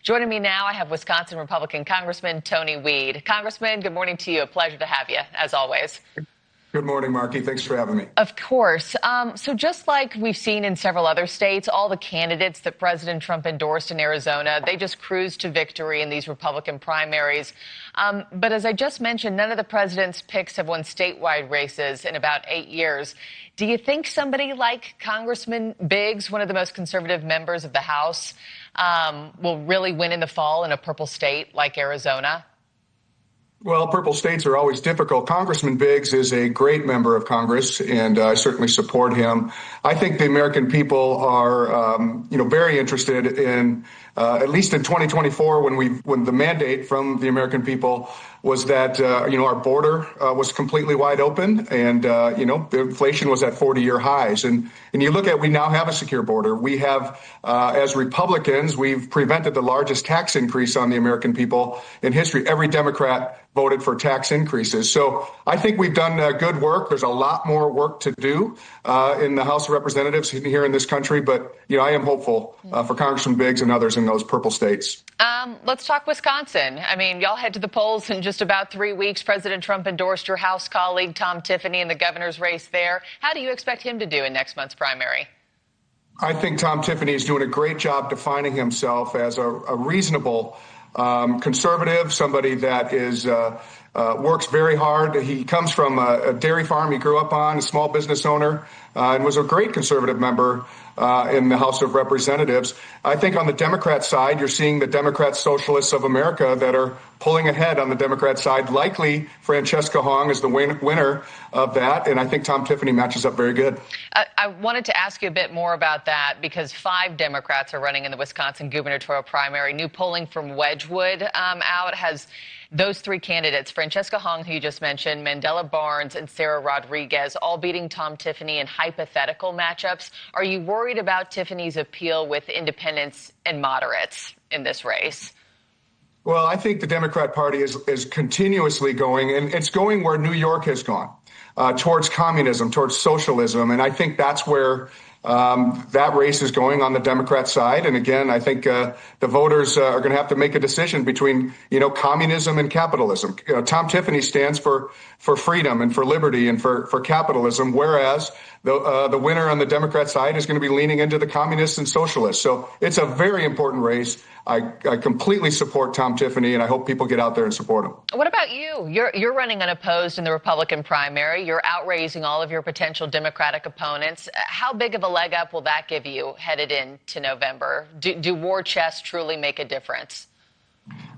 Joining me now, I have Wisconsin Republican Congressman Tony Wied. Congressman, good morning to you. A pleasure to have you, as always. Good morning, Markey. Thanks for having me. Of course. So just like we've seen in several other states, all the candidates that President Trump endorsed in Arizona, they just cruised to victory in these Republican primaries. But as I just mentioned, none of the president's picks have won statewide races in about 8 years. Do you think somebody like Congressman Biggs, one of the most conservative members of the House, will really win in the fall in a purple state like Arizona? Well, purple states are always difficult. Congressman Biggs is a great member of Congress, and I certainly support him. I think the American people are, very interested in, at least in 2024, when the mandate from the American people was that, our border was completely wide open, and the inflation was at 40-year highs. And you look at, we now have a secure border. We have, as Republicans, we've prevented the largest tax increase on the American people in history. Every Democrat voted for tax increases. So I think we've done good work. There's a lot more work to do in the House of Representatives here in this country. But, I am hopeful for Congressman Biggs and others in those purple states. Let's talk Wisconsin. I mean, y'all head to the polls in just about 3 weeks. President Trump endorsed your House colleague, Tom Tiffany, in the governor's race there. How do you expect him to do in next month's primary? I think Tom Tiffany is doing a great job defining himself as a reasonable conservative, somebody that is works very hard. He comes from a dairy farm he grew up on, a small business owner, and was a great conservative member in the House of Representatives. I think on the Democrat side, you're seeing the Democrat Socialists of America that are pulling ahead on the Democrat side. Likely, Francesca Hong is the winner of that, and I think Tom Tiffany matches up very good. I wanted to ask you a bit more about that because 5 Democrats are running in the Wisconsin gubernatorial primary. New polling from Wedgwood out has those 3 candidates, Francesca Hong, who you just mentioned, Mandela Barnes, and Sarah Rodriguez, all beating Tom Tiffany in hypothetical matchups. Are you worried about Tiffany's appeal with independents and moderates in this race? Well, I think the Democrat Party is continuously going, and it's going where New York has gone, towards communism, towards socialism. And I think that's where that race is going on the Democrat side. And again, I think the voters are going to have to make a decision between, communism and capitalism. Tom Tiffany stands for freedom and for liberty and for capitalism, whereas the winner on the Democrat side is going to be leaning into the communists and socialists. So it's a very important race. I completely support Tom Tiffany, and I hope people get out there and support him. What about you? You're running unopposed in the Republican primary. You're outraising all of your potential Democratic opponents. How big of a leg up will that give you headed into November? Do war chests truly make a difference?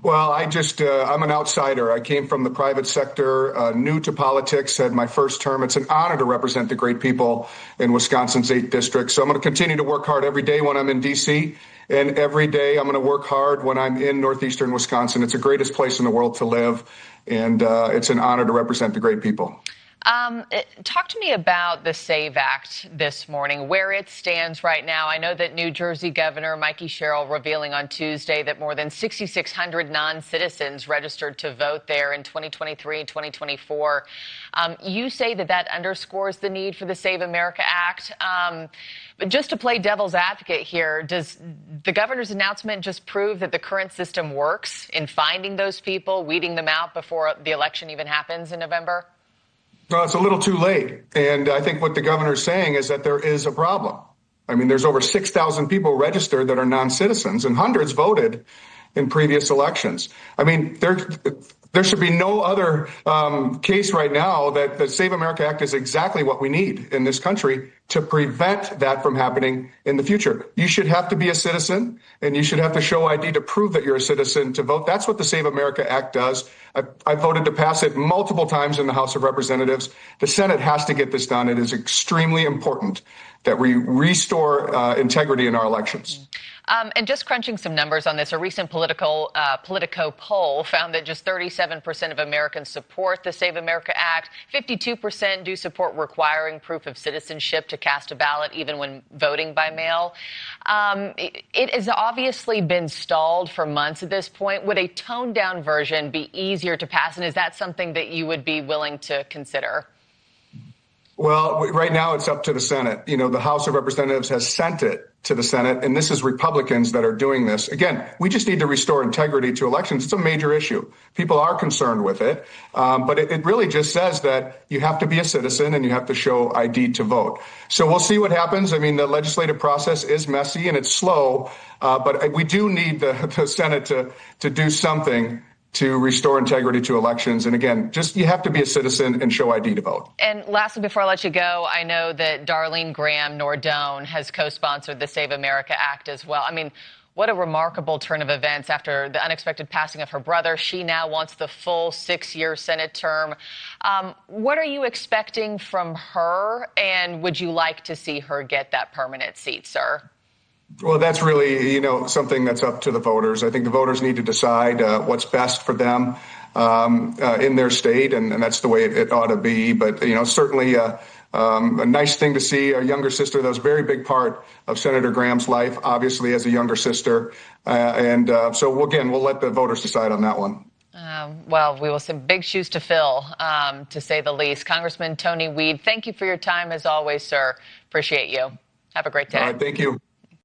Well, I'm an outsider. I came from the private sector, new to politics, had my first term. It's an honor to represent the great people in Wisconsin's 8th district. So I'm going to continue to work hard every day when I'm in D.C., and every day I'm going to work hard when I'm in northeastern Wisconsin. It's the greatest place in the world to live, and it's an honor to represent the great people. Talk to me about the SAVE Act this morning, where it stands right now. I know that New Jersey Governor Mikey Sherrill revealing on Tuesday that more than 6,600 non-citizens registered to vote there in 2023 and 2024. You say that underscores the need for the Save America Act. But just to play devil's advocate here, does the governor's announcement just prove that the current system works in finding those people, weeding them out before the election even happens in November? Well, it's a little too late. And I think what the governor is saying is that there is a problem. I mean, there's over 6,000 people registered that are non-citizens, and hundreds voted in previous elections. I mean, there should be no other case right now that the Save America Act is exactly what we need in this country to prevent that from happening in the future. You should have to be a citizen, and you should have to show ID to prove that you're a citizen to vote. That's what the Save America Act does. I voted to pass it multiple times in the House of Representatives. The Senate has to get this done. It is extremely important that we restore integrity in our elections. And just crunching some numbers on this, a recent Politico poll found that just 37% of Americans support the Save America Act. 52% do support requiring proof of citizenship to cast a ballot, even when voting by mail. It has obviously been stalled for months at this point. Would a toned-down version be easier to pass, and is that something that you would be willing to consider? Well, right now it's up to the Senate. The House of Representatives has sent it to the Senate, and this is Republicans that are doing this. Again, we just need to restore integrity to elections. It's a major issue. People are concerned with it, but it really just says that you have to be a citizen and you have to show ID to vote. So we'll see what happens. I mean, the legislative process is messy and it's slow, but we do need the Senate to do something to restore integrity to elections. And again, just you have to be a citizen and show ID to vote. And lastly, before I let you go, I know that Darlene Graham Nordone has co-sponsored the Save America Act as well. I mean, what a remarkable turn of events after the unexpected passing of her brother. She now wants the full 6-year Senate term. What are you expecting from her? And would you like to see her get that permanent seat, sir? Well, that's really, something that's up to the voters. I think the voters need to decide what's best for them in their state, and that's the way it ought to be. But, certainly a nice thing to see a younger sister. That was a very big part of Senator Graham's life, obviously, as a younger sister. So, again, we'll let the voters decide on that one. Well, we will see big shoes to fill, to say the least. Congressman Tony Wied, thank you for your time as always, sir. Appreciate you. Have a great day. All right, thank you.